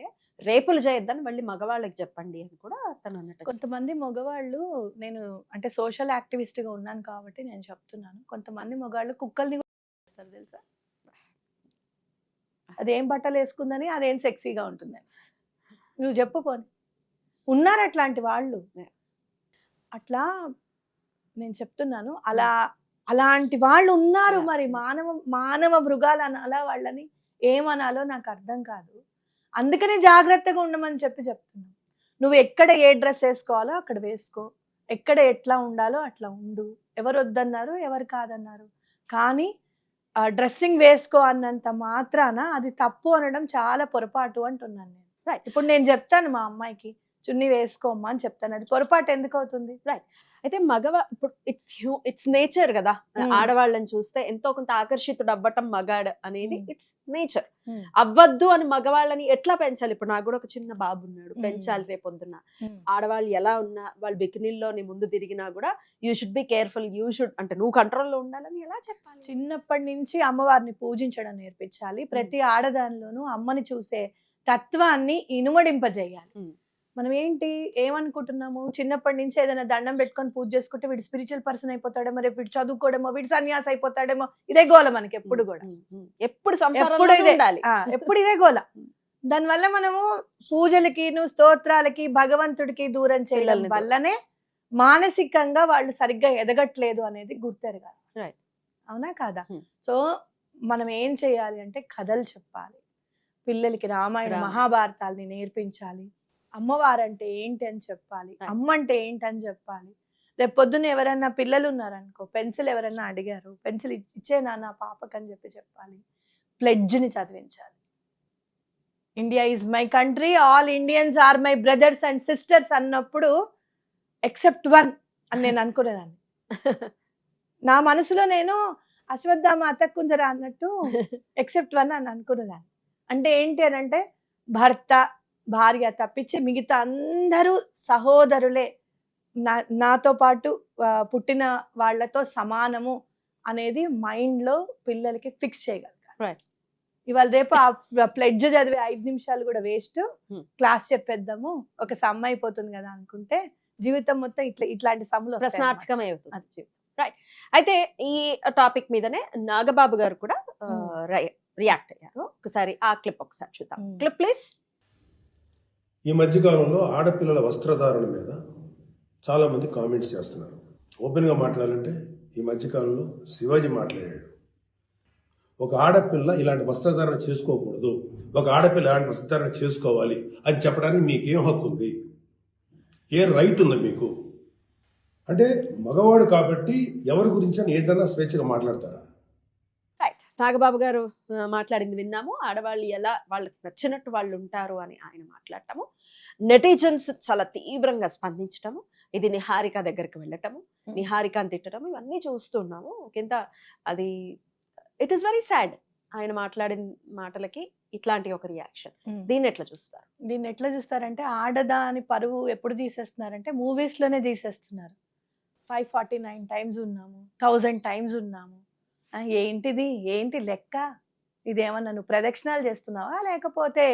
రేపులు చేయొద్దని మళ్ళీ మగవాళ్ళకి చెప్పండి అని కూడా తను అన్నట్టు. కొంతమంది మగవాళ్ళు, నేను అంటే సోషల్ యాక్టివిస్ట్ గా ఉన్నాను కాబట్టి నేను చెప్తున్నాను, కొంతమంది మగవాళ్ళు కుక్కల్ని కూడా తెలుసా, అదేం బట్టలు వేసుకుందని అదేం సెక్సీగా ఉంటుందని. నువ్వు చెప్పు పోని, ఉన్నారు అట్లాంటి వాళ్ళు. అట్లా నేను చెప్తున్నాను, అలాంటి వాళ్ళు ఉన్నారు. మరి మానవ మృగాలు అనాలా వాళ్ళని, ఏమనాలో నాకు అర్థం కాదు. అందుకనే జాగ్రత్తగా ఉండమని చెప్తున్నాను. నువ్వు ఎక్కడ ఏ డ్రెస్ వేసుకోవాలో అక్కడ వేసుకో, ఎక్కడ ఎట్లా ఉండాలో అట్లా ఉండు. ఎవరు వద్దన్నారు, ఎవరు కాదన్నారు, కానీ డ్రెస్సింగ్ వేసుకో అన్నంత మాత్రాన అది తప్పు అనడం చాలా పొరపాటు అంటున్నాను నేను. రైట్. ఇప్పుడు నేను చెప్తాను మా అమ్మాయికి చున్నీ వేసుకోమ్మా అని చెప్తాను, అది పొరపాటు ఎందుకు అవుతుంది? రైట్. అయితే ఇప్పుడు ఇట్స్ నేచర్ కదా, ఆడవాళ్ళని చూస్తే ఎంతో కొంత ఆకర్షితుడు అవ్వటం మగాడు అనేది ఇట్స్ నేచర్. అవ్వద్దు అని మగవాళ్ళని ఎట్లా పెంచాలి? ఇప్పుడు నాకు కూడా ఒక చిన్న బాబు ఉన్నాడు, పెంచాలి రేపొద్దున. ఆడవాళ్ళు ఎలా ఉన్నా, వాళ్ళు బికినీల్లో నీ ముందు తిరిగినా కూడా యూ షుడ్ బి కేర్ఫుల్, అంటే నువ్వు కంట్రోల్లో ఉండాలని ఎలా చెప్పాలి? చిన్నప్పటి నుంచి అమ్మవారిని పూజించడం నేర్పించాలి. ప్రతి ఆడదానిలోనూ అమ్మని చూసే తత్వాన్ని ఇనుమడింపజేయాలి. మనం ఏమనుకుంటున్నాము, చిన్నప్పటి నుంచి ఏదైనా దండం పెట్టుకొని పూజ చేసుకుంటే వీడు స్పిరిచువల్ పర్సన్ అయిపోతాడేమో, రేపు వీడు చదువుకోవడమో, వీడు సన్యాసి అయిపోతాడేమో, ఇదే గోల మనకి ఎప్పుడు కూడా. ఎప్పుడు ఇదే గోల. దానివల్ల మనము పూజలకి స్తోత్రాలకి భగవంతుడికి దూరం చేయడం వల్లనే మానసికంగా వాళ్ళు సరిగ్గా ఎదగట్లేదు అనేది గుర్తెరగాలి. అవునా కాదా? సో మనం ఏం చేయాలి అంటే కథలు చెప్పాలి పిల్లలకి, రామాయణ మహాభారతాలని నేర్పించాలి. అమ్మవారంటే ఏంటి అని చెప్పాలి, Right. అమ్మ అంటే ఏంటి అని చెప్పాలి. రేపు పొద్దున్న ఎవరైనా పిల్లలు ఉన్నారనుకో, పెన్సిల్ ఎవరైనా అడిగారు, పెన్సిల్ ఇచ్చే నాన్న పాపకి అని చెప్పాలి. ప్లెడ్జ్ని చదివించాలి. India is my country, all Indians are my brothers and sisters అన్నప్పుడు ఎక్సెప్ట్ వన్ అని నేను అనుకునేదాన్ని. నా మనసులో నేను అశ్వత్థామ అతక్కుంజర అన్నట్టు ఎక్సెప్ట్ వన్ అని అనుకునేదాన్ని. అంటే ఏంటి అని అంటే భర్త భార్య తప్పించి మిగతా అందరూ సహోదరులే, నాతో పాటు పుట్టిన వాళ్ళతో సమానము అనేది మైండ్లో పిల్లలకి ఫిక్స్ చేయగలగాలి. Right. ఇవాళ రేపు ఆ ప్లెడ్జ్ చదివే 5 నిమిషాలు కూడా వేస్ట్, క్లాస్ చెప్పేద్దాము ఒక సమ్ అయిపోతుంది కదా అనుకుంటే జీవితం మొత్తం ఇట్లాంటి సమ్ములు ప్రశ్నార్థకమే అవుతుంది. రైట్. అయితే ఈ టాపిక్ మీదనే నాగబాబు గారు కూడా రియాక్ట్ అయ్యారు. ఒకసారి ఆ క్లిప్ ఒకసారి చూద్దాం. Clip please. ఈ మధ్యకాలంలో ఆడపిల్లల వస్త్రధారణ మీద చాలామంది కామెంట్స్ చేస్తున్నారు. ఓపెన్గా మాట్లాడాలంటే ఈ మధ్యకాలంలో శివాజీ మాట్లాడాడు, ఒక ఆడపిల్ల ఇలాంటి వస్త్రధారణ చేసుకోకూడదు, ఒక ఆడపిల్ల ఇలాంటి వస్త్రధారణ చేసుకోవాలి అని చెప్పడానికి మీకేం హక్కు ఉంది, ఏ రైట్ ఉంది మీకు? అంటే మగవాడు కాబట్టి ఎవరి గురించి అని ఏదైనా స్వేచ్ఛగా మాట్లాడతారా? రైట్. నాగబాబు గారు మాట్లాడింది విన్నాము. ఆడవాళ్ళు ఎలా వాళ్ళకి నచ్చినట్టు వాళ్ళు ఉంటారు అని ఆయన మాట్లాడటము, నెటిజన్స్ చాలా తీవ్రంగా స్పందించటము, ఇది నిహారిక దగ్గరికి వెళ్ళటము, నిహారికని తిట్టడం, ఇవన్నీ చూస్తున్నాము. కింద అది ఇట్ ఈస్ వెరీ సాడ్. ఆయన మాట్లాడిన మాటలకి ఇట్లాంటి ఒక రియాక్షన్. దీన్ని ఎట్లా చూస్తారు? దీన్ని ఎట్లా చూస్తారంటే ఆడదాని పరువు ఎప్పుడు తీసేస్తున్నారంటే మూవీస్ లోనే తీసేస్తున్నారు. 549 టైమ్స్ ఉన్నాము, 1000 టైమ్స్ ఉన్నాము. ఏంటిది, ఏంటి లెక్క? ఇదేమన్నా నువ్వు ప్రదక్షిణాలు చేస్తున్నావా, లేకపోతే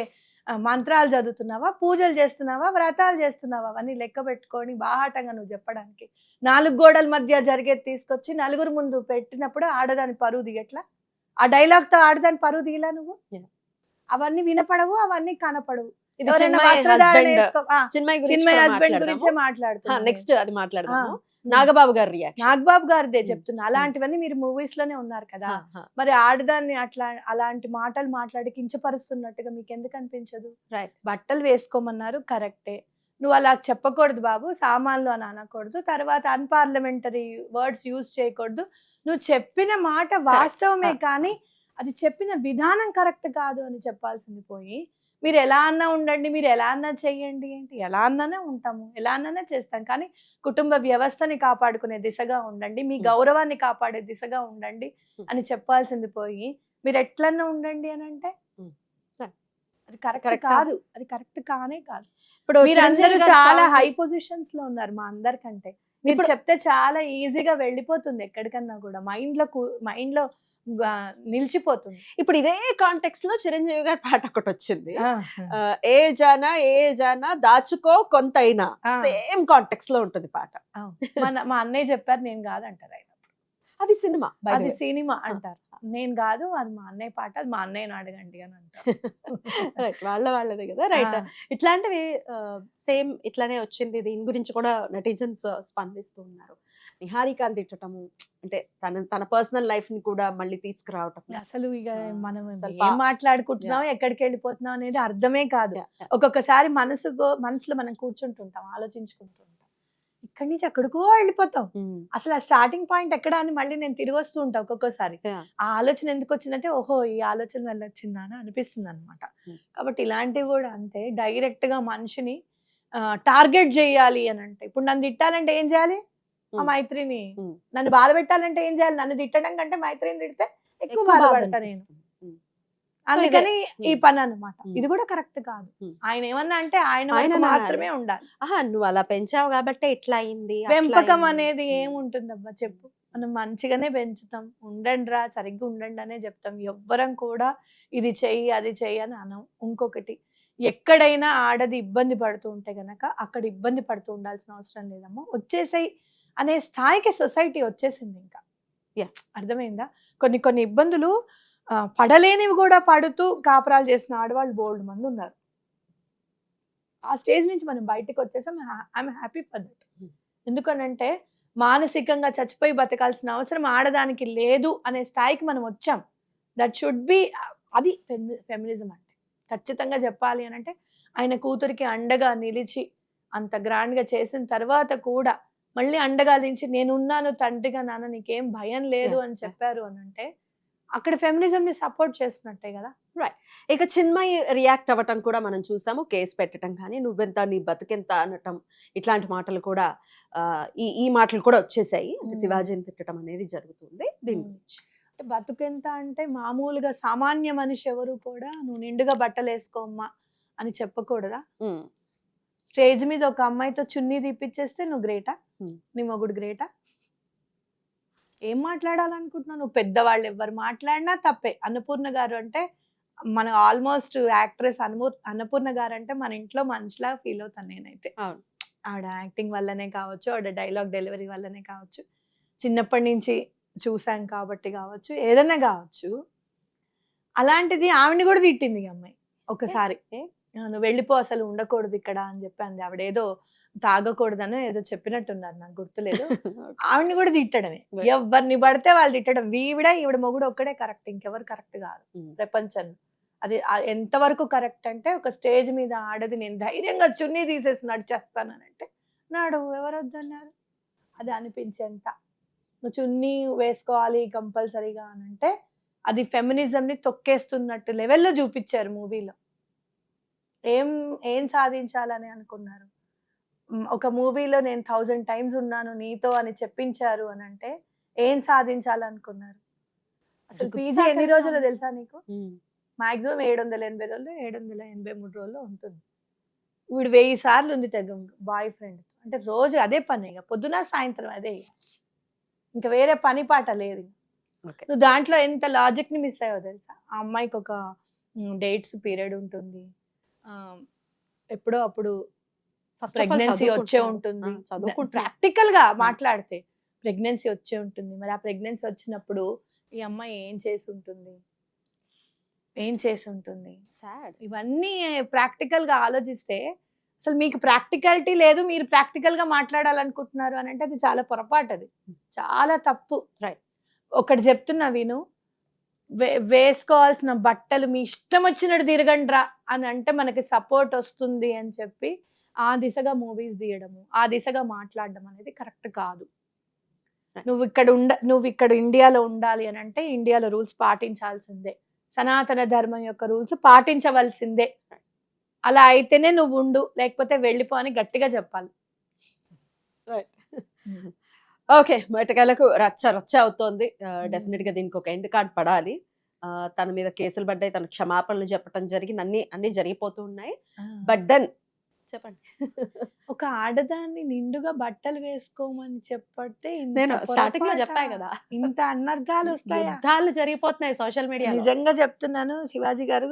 మంత్రాలు చదువుతున్నావా, పూజలు చేస్తున్నావా, వ్రతాలు చేస్తున్నావా? అవన్నీ లెక్క పెట్టుకొని బాహాటంగా నువ్వు చెప్పడానికి 4 గోడల మధ్య జరిగేది తీసుకొచ్చి నలుగురు ముందు పెట్టినప్పుడు ఆడదాని పరువు దిగట్లా? ఆ డైలాగ్ తో ఆడదాని పరువు దిగలా నువ్వు? అవన్నీ వినపడవు, అవన్నీ కనపడవు. చిన్మయ్ హస్బెండ్ గురించే మాట్లాడుతున్నా. నెక్స్ట్ అది మాట్లాడదాము. నాగబాబు గారు రియాక్షన్. నాగబాబు గారిదే చెప్తున్నా. అలాంటివన్నీ మీరు మూవీస్ లోనే ఉన్నారు కదా, మరి ఆడదాన్ని అలాంటి మాటలు మాట్లాడి కించపరుస్తున్నట్టుగా మీకు ఎందుకు అనిపించదు? బట్టలు వేసుకోమన్నారు, కరెక్టే. నువ్వు అలా చెప్పకూడదు బాబు, సామాన్లు అని అనకూడదు, తర్వాత అన్పార్లమెంటరీ వర్డ్స్ యూజ్ చేయకూడదు. నువ్వు చెప్పిన మాట వాస్తవమే కానీ అది చెప్పిన విధానం కరెక్ట్ కాదు అని చెప్పాల్సింది పోయి మీరు ఎలా అన్నా ఉండండి, మీరు ఎలా అన్నా చెయ్యండి ఏంటి? ఎలా అన్నానే ఉంటాము, ఎలా అన్నానే చేస్తాం, కానీ కుటుంబ వ్యవస్థని కాపాడుకునే దిశగా ఉండండి, మీ గౌరవాన్ని కాపాడే దిశగా ఉండండి అని చెప్పాల్సింది పోయి మీరు ఎట్లన్నా ఉండండి అని అంటే అది కరెక్ట్ కాదు. అది కరెక్ట్ కానే కాదు. ఇప్పుడు మీరందరూ చాలా హై పొజిషన్స్ లో ఉన్నారు మా అందరికంటే. మీరు చెప్తే చాలా ఈజీగా వెళ్ళిపోతుంది ఎక్కడికన్నా కూడా, మైండ్ లో నిలిచిపోతుంది. ఇప్పుడు ఇదే కాంటెక్స్ట్ లో చిరంజీవి గారి పాట ఒకటి వచ్చింది, ఏ జానా దాచుకో కొంతైనా. సేమ్ కాంటెక్స్ట్ లో ఉంటుంది పాట. మా అన్నయ్య చెప్పారు, నేను కాదంటారు ఆయన. అది సినిమా, అది సినిమా అంటారు, నేను కాదు, అది మా అన్నయ్య పాట, అది మా అన్నయ్యని అడగండి అని అంటారు. రైట్, వాళ్ళదే కదా. రైట్. ఇట్లాంటివి సేమ్ ఇట్లానే వచ్చింది. దీని గురించి కూడా నెటిజన్స్ స్పందిస్తూ ఉన్నారు. నిహారికని తిట్టటము అంటే తన పర్సనల్ లైఫ్ ని కూడా మళ్ళీ తీసుకురావటం. అసలు ఇక మనం ఏం మాట్లాడుకుంటున్నాం, ఎక్కడికి వెళ్ళిపోతున్నాం అనేది అర్థమే కాదు. ఒక్కొక్కసారి మనసులో మనం కూర్చుంటుంటాం, ఆలోచించుకుంటుంటాం, ఇక్కడి నుంచి ఎక్కడికో వెళ్ళిపోతాం. అసలు ఆ స్టార్టింగ్ పాయింట్ ఎక్కడ అని మళ్ళీ నేను తిరిగి వస్తూ ఉంటా ఒక్కొక్కసారి. ఆ ఆలోచన ఎందుకు వచ్చిందంటే ఓహో ఈ ఆలోచన వల్ల వచ్చిందా అని అనిపిస్తుంది అనమాట. కాబట్టి ఇలాంటివి కూడా అంతే, డైరెక్ట్ గా మనిషిని టార్గెట్ చేయాలి అని అంటే, ఇప్పుడు నన్ను తిట్టాలంటే ఏం చేయాలి? ఆ మైత్రిని. నన్ను బాధ పెట్టాలంటే ఏం చేయాలి? నన్ను తిట్టడం కంటే మైత్రిని తిడితే ఎక్కువ బాధపడతా నేను. అందుకని ఈ పని అన్నమాట. ఇది కూడా కరెక్ట్ కాదు. ఆయన ఏమన్నా అంటే ఆయన మాత్రమే ఉండాలి. నువ్వు అలా పెంచావు కాబట్టి ఇట్లా అయింది. పెంపకం అనేది ఏముంటుందబ్బా చెప్పు? మనం మంచిగానే పెంచుతాం, ఉండండి రా, సరిగ్గా ఉండండి అనే చెప్తాం. ఎవ్వరం కూడా ఇది చెయ్యి అది చెయ్యి అని అనం. ఇంకొకటి, ఎక్కడైనా ఆడది ఇబ్బంది పడుతూ ఉంటే గనక అక్కడ ఇబ్బంది పడుతూ ఉండాల్సిన అవసరం లేదమ్మా, వచ్చేసాయి అనే స్థాయికి సొసైటీ వచ్చేసింది. ఇంకా అర్థమైందా? కొన్ని ఇబ్బందులు పడలేనివి కూడా పడుతూ కాపురాలు చేసిన ఆడవాళ్ళు బోల్డ్ మంది ఉన్నారు. ఆ స్టేజ్ నుంచి మనం బయటకు వచ్చేసాం. I'm happy for that. ఎందుకనంటే మానసికంగా చచ్చిపోయి బతకాల్సిన అవసరం ఆడదానికి లేదు అనే స్థాయికి మనం వచ్చాం. దట్ షుడ్ బి, అది ఫెమినిజం అంటే. ఖచ్చితంగా చెప్పాలి అని అంటే ఆయన కూతురికి అండగా నిలిచి అంత గ్రాండ్గా చేసిన తర్వాత కూడా మళ్ళీ అండగా నిలిచి నేనున్నాను తండ్రిగా నాన్న నీకేం భయం లేదు అని చెప్పారు అని అంటే అక్కడ ఫెమినిజం ని సపోర్ట్ చేస్తున్నట్టే కదా. ఇక చిన్మయి రియాక్ట్ అవ్వటం కూడా మనం చూసాము, కేసు పెట్టడం కానీ నువ్వెంత నీ బతుకెంత అనటం ఇట్లాంటి మాటలు కూడా ఈ మాటలు కూడా వచ్చేసాయి. అంటే శివాజీని తిట్టడం అనేది జరుగుతుంది. దీని గురించి అంటే బతుకెంత అంటే మామూలుగా సామాన్య మనిషి ఎవరు కూడా నువ్వు నిండుగా బట్టలు వేసుకోమ్మా అని చెప్పకూడదా? స్టేజ్ మీద ఒక అమ్మాయితో చున్నీ తీపిచ్చేస్తే నువ్వు గ్రేటా? నీ మొగుడు గ్రేటా? ఏం మాట్లాడాలనుకుంటున్నావు నువ్వు? పెద్దవాళ్ళు ఎవరు మాట్లాడినా తప్పే. అన్నపూర్ణ గారు అంటే మన ఆల్మోస్ట్ యాక్ట్రెస్ అన్నపూర్ణ గారు అంటే మన ఇంట్లో మనిషిలా ఫీల్ అవుతాను నేనైతే. ఆవిడ యాక్టింగ్ వల్లనే కావచ్చు, ఆవిడ డైలాగ్ డెలివరీ వల్లనే కావచ్చు, చిన్నప్పటి నుంచి చూసాం కాబట్టి కావచ్చు, ఏదైనా కావచ్చు. అలాంటిది ఆవిడని కూడా తిట్టింది ఈ అమ్మాయి ఒకసారి. నువ్వు వెళ్ళిపో, అసలు ఉండకూడదు ఇక్కడ అని చెప్పి ఆవిడ ఏదో తాగకూడదనో ఏదో చెప్పినట్టున్నారు, నాకు గుర్తులేదు. ఆవిడని కూడా తిట్టడమే, ఎవరిని పడితే వాళ్ళు తిట్టడం. ఈవిడ మొగుడు ఒక్కడే కరెక్ట్, ఇంకెవరు కరెక్ట్ కాదు ప్రపంచంలో. అది ఎంతవరకు కరెక్ట్ అంటే ఒక స్టేజ్ మీద ఆడది నేను ధైర్యంగా చున్నీ తీసేసి నడిచేస్తానంటే నాడు ఎవరు వద్దన్నారు? అది అనిపించేంత నువ్వు చున్నీ వేసుకోవాలి కంపల్సరీగా అని అంటే అది ఫెమినిజం ని తొక్కేస్తున్నట్టు లెవెల్లో చూపించారు మూవీలో. ఏం సాధించాలని అనుకున్నారు? ఒక మూవీలో నేను 1000 times ఉన్నాను నీతో అని చెప్పించారు అని అంటే ఏం సాధించాలనుకున్నారు? అసలు పీజీ ఎన్ని రోజులు తెలుసా నీకు? మాక్సిమం 780 రోజులు, 783 రోజులు ఉంటుంది. వీడు 1000 సార్లు ఉంది బాయ్ ఫ్రెండ్. అంటే రోజు అదే పని, ఇక పొద్దున సాయంత్రం అదే, ఇంకా వేరే పని పాట లేదు. నువ్వు దాంట్లో ఎంత లాజిక్ ని మిస్ అయ్యావో తెలుసా? ఆ అమ్మాయికి ఒక డేట్స్ పీరియడ్ ఉంటుంది, ఎప్పుడో అప్పుడు ప్రెగ్నెన్సీ వచ్చే ఉంటుంది. ప్రాక్టికల్ గా మాట్లాడితే ప్రెగ్నెన్సీ వచ్చే ఉంటుంది. మరి ఆ ప్రెగ్నెన్సీ వచ్చినప్పుడు ఈ అమ్మాయి ఏం చేసి ఉంటుంది? ఇవన్నీ ప్రాక్టికల్ గా ఆలోచిస్తే అసలు మీకు ప్రాక్టికాలిటీ లేదు, మీరు ప్రాక్టికల్ గా మాట్లాడాలనుకుంటున్నారు అని అంటే అది చాలా పొరపాటు, అది చాలా తప్పు. ఒకటి చెప్తున్నా విను, వేసుకోవాల్సిన బట్టలు మీ ఇష్టం వచ్చినట్టు తిరగండ్రా అని అంటే మనకి సపోర్ట్ వస్తుంది అని చెప్పి ఆ దిశగా మూవీస్ తీయడము, ఆ దిశగా మాట్లాడడం అనేది కరెక్ట్ కాదు. నువ్వు ఇక్కడ ఇండియాలో ఉండాలి అని అంటే ఇండియాలో రూల్స్ పాటించాల్సిందే, సనాతన ధర్మం యొక్క రూల్స్ పాటించవలసిందే. అలా అయితేనే నువ్వు ఉండు, లేకపోతే వెళ్ళిపో అని గట్టిగా చెప్పాలి. ఓకే, మటకాలకు రచ్చ అవుతోంది. డెఫినెట్ గా దీనికి ఒక ఎండ్ కార్డ్ పడాలి. తన మీద కేసులు పడ్డాయి, తన క్షమాపణలు చెప్పడం జరిగింది, అన్ని జరిగిపోతూ ఉన్నాయి. బట్ దెన్ చెప్పండి, ఒక ఆడదాన్ని నిండుగా బట్టలు వేసుకోమని చెప్పతే నేను స్టార్టింగ్ లో చెప్పా కదా, ఇంత అనర్థాలు వస్తాయి, యుద్ధాలు జరిగిపోతున్నాయి సోషల్ మీడియా. నిజంగా చెప్తున్నాను శివాజీ గారు,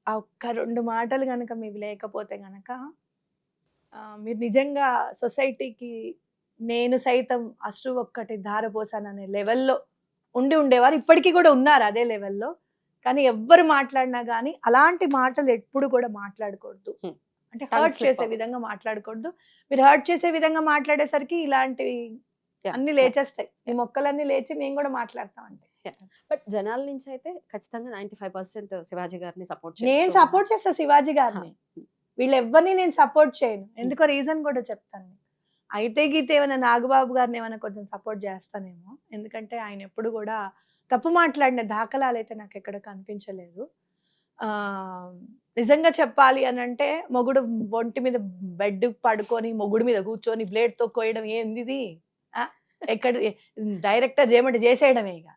ఆ ఒక్క 2 మాటలు గనక మీరు లేకపోతే గనక మీరు నిజంగా సొసైటీకి నేను సైతం అశ్రు ఒక్కటి ధారపోసాననే లెవెల్లో ఉండేవారు. ఇప్పటికీ కూడా ఉన్నారు అదే లెవెల్లో. కానీ ఎవ్వరు మాట్లాడినా కానీ అలాంటి మాటలు ఎప్పుడు కూడా మాట్లాడకూడదు, అంటే హర్ట్ చేసే విధంగా మాట్లాడకూడదు. మీరు హర్ట్ చేసే విధంగా మాట్లాడేసరికి ఇలాంటివి అన్ని లేచేస్తాయి, ఈ మొక్కలన్నీ లేచి మేము కూడా మాట్లాడతాం అంటే. బట్ జనాల నుంచి అయితే ఖచ్చితంగా 95% శివాజీ గారిని సపోర్ట్ నేను సపోర్ట్ చేస్తా శివాజీ గారిని, వీళ్ళు ఎవరిని నేను సపోర్ట్ చేయను. ఎందుకో రీజన్ కూడా చెప్తాను. అయితే గీతే ఏమైనా నాగబాబు గారిని ఏమైనా కొంచెం సపోర్ట్ చేస్తానేమో, ఎందుకంటే ఆయన ఎప్పుడు కూడా తప్పు మాట్లాడిన దాఖలాలు అయితే నాకు ఎక్కడ కనిపించలేదు. నిజంగా చెప్పాలి అని అంటే మొగుడు ఒంటి మీద బెడ్ పడుకొని మొగుడు మీద కూర్చొని బ్లేడ్ తో కోయడం ఏంది? ఎక్కడ డైరెక్టర్ చేయమంటే చేసేయడమే. ఇక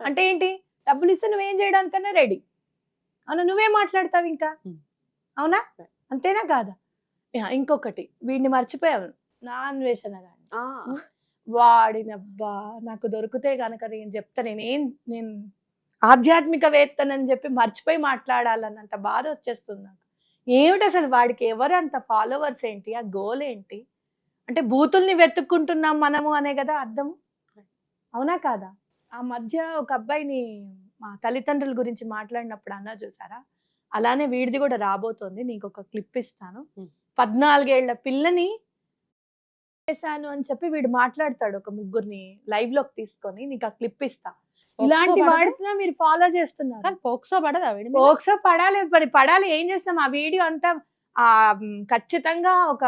అంటే ఏంటి? డబ్బులు ఇస్తే నువ్వేం చేయడానికన్నా రెడీ. అవునా? నువ్వేం మాట్లాడతావు ఇంకా? అవునా? అంతేనా కాదా? ఇంకొకటి, వీడిని మర్చిపోయావు, నా అన్వేషణ గాని వాడినబ్బా నాకు దొరికితే గనక నేను చెప్తా, నేను ఆధ్యాత్మికవేత్తనని చెప్పి మర్చిపోయి మాట్లాడాలన్నంత బాధ వచ్చేస్తుంది నాకు. ఏమిటి అసలు వాడికి ఎవరు అంత ఫాలోవర్స్ ఏంటి, ఆ గోల్ ఏంటి? అంటే బూతుల్ని వెతుక్కుంటున్నాం మనము అనే కదా అర్థం, అవునా కాదా? ఆ మధ్య ఒక అబ్బాయిని మా తల్లిదండ్రుల గురించి మాట్లాడినప్పుడు అన్నా చూసారా, అలానే వీడిది కూడా రాబోతోంది. నీకు ఒక క్లిప్ ఇస్తాను. 14 ఏళ్ల పిల్లని చేశాను అని చెప్పి వీడు మాట్లాడతాడు, ఒక 3 లైవ్ లోకి తీసుకొని నీకు ఆ క్లిప్ ఇస్తా. ఇలాంటి పడదా? వాడుతున్నా మీరు ఫాలో చేస్తున్నారు. కానీ పోక్సో పడదా వీడి మీద? పోక్సో పడాలి, మరి పడాలి. ఏం చేస్తాం? ఆ వీడియో అంతా ఖచ్చితంగా ఒక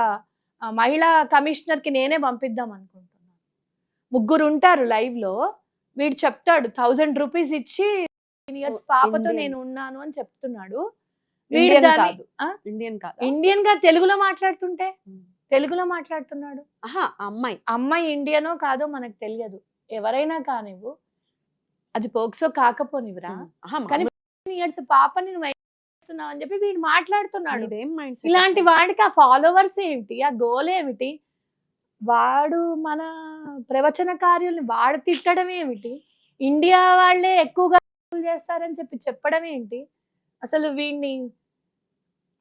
మహిళా కమిషనర్ కి నేనే పంపిద్దాం అనుకుంటున్నాను. 3 ఉంటారు లైవ్ లో. వీడు చెప్తాడు 1000 రూపీస్ ఇచ్చి ఇయర్స్ పాపతో ఇండియన్. నేను ఉన్నాను అని చెప్తున్నాడు. వీడు ఇండియన్ దాన్ని కాదు. ఇండియన్ కాదా? ఇండియన్ గా తెలుగులో మాట్లాడుతుంటే ఉమ్. తెలుగులో మాట్లాడుతున్నాడు. ఆహా, అమ్మాయి. అమ్మాయి ఇండియనో కాదో మనకు తెలియదు. ఎవరైనా కానివ్వు, అది పోక్సో కాకపోనివ్వరా. ఆహా, కానీ ఇయర్స్ పాపని నువ్వు చేస్తున్నావు అని చెప్పి వీడు మాట్లాడుతున్నాడు. ఇదేం మైండ్ ఇలాంటి వాడికి ఆ ఫాలోవర్స్ ఏమిటి, ఆ గోల్ ఏమిటి? వాడు మన ప్రవచనకార్యుల్ని వాడు తిట్టడం ఏమిటి? ఇండియా వాళ్ళే ఎక్కువగా చేస్తారని చెప్పి చెప్పడం ఏంటి? అసలు వీడిని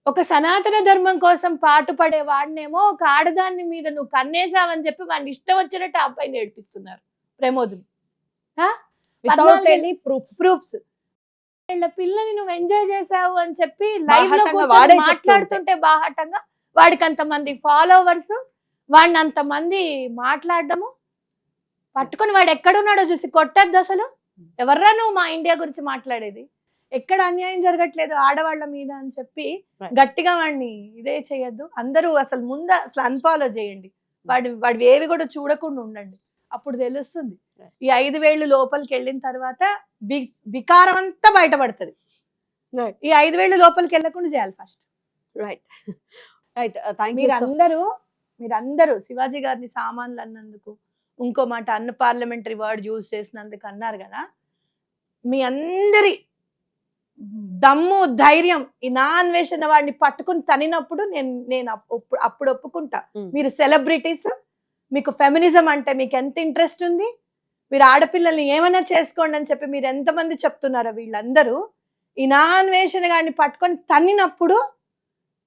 ఒక సనాతన ధర్మం కోసం పాటుపడే వాడినేమో ఒక ఆడదాన్ని మీద నువ్వు కన్నేసావని చెప్పి వాడిని ఇష్టం వచ్చినట్టు ఆ పైన ఏడిపిస్తున్నారు ప్రమోదుని. ప్రూఫ్స్. వీళ్ళ పిల్లని నువ్వు ఎంజాయ్ చేసావు అని చెప్పి లైవ్ లో బాహాటంగా వాడే కూర్చొని మాట్లాడుతుంటే బాహాటంగా వాడికి అంతమంది ఫాలోవర్స్, వాడిని అంతమంది మాట్లాడడము, పట్టుకొని వాడు ఎక్కడున్నాడో చూసి కొట్టద్దు. అసలు ఎవర్రా నువ్వు మా ఇండియా గురించి మాట్లాడేది? ఎక్కడ అన్యాయం జరగట్లేదు ఆడవాళ్ళ మీద అని చెప్పి గట్టిగా వాడిని ఇదే చేయొద్దు. అందరూ అసలు ముందు అసలు అన్ఫాలో చేయండి. వాడి ఏవి కూడా చూడకుండా ఉండండి. అప్పుడు తెలుస్తుంది. ఈ 5 వేళ్ళు లోపలికి వెళ్ళిన తర్వాత వికారం అంతా బయటపడుతుంది. ఈ 5 వేళ్ళు లోపలికి వెళ్ళకుండా చేయాలి first. Right right. Thank you. మీరందరూ శివాజీ గారిని సామాన్లు అన్నందుకు, ఇంకో మాట అన్పార్లమెంటరీ వర్డ్ యూజ్ చేసినందుకు అన్నారు కదా. మీ అందరి దమ్ము ధైర్యం ఈ నా అన్వేషణ వాడిని పట్టుకుని తనినప్పుడు నేను అప్పుడు ఒప్పుకుంటా. మీరు సెలబ్రిటీస్, మీకు ఫెమినిజం అంటే మీకు ఎంత ఇంట్రెస్ట్ ఉంది, మీరు ఆడపిల్లల్ని ఏమైనా చేసుకోండి అని చెప్పి మీరు ఎంతమంది చెప్తున్నారో వీళ్ళందరూ ఈ నా అన్వేషణ గారిని పట్టుకొని తన్నినప్పుడు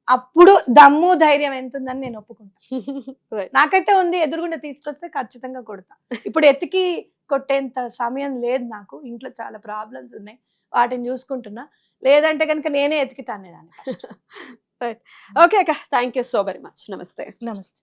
అప్పుడు దమ్ము ధైర్యం ఎంత ఉందని నేను ఒప్పుకుంటా. నాకైతే ఉంది. ఎదురుగుండా తీసుకొస్తే ఖచ్చితంగా కొడతా. ఇప్పుడు ఎత్తికి కొట్టేంత సమయం లేదు నాకు. ఇంట్లో చాలా ప్రాబ్లమ్స్ ఉన్నాయి, వాటిని చూసుకుంటున్నా. లేదంటే కనుక నేనే ఎతికితాను. ఓకే అక్క, thank you so very much. నమస్తే. నమస్తే.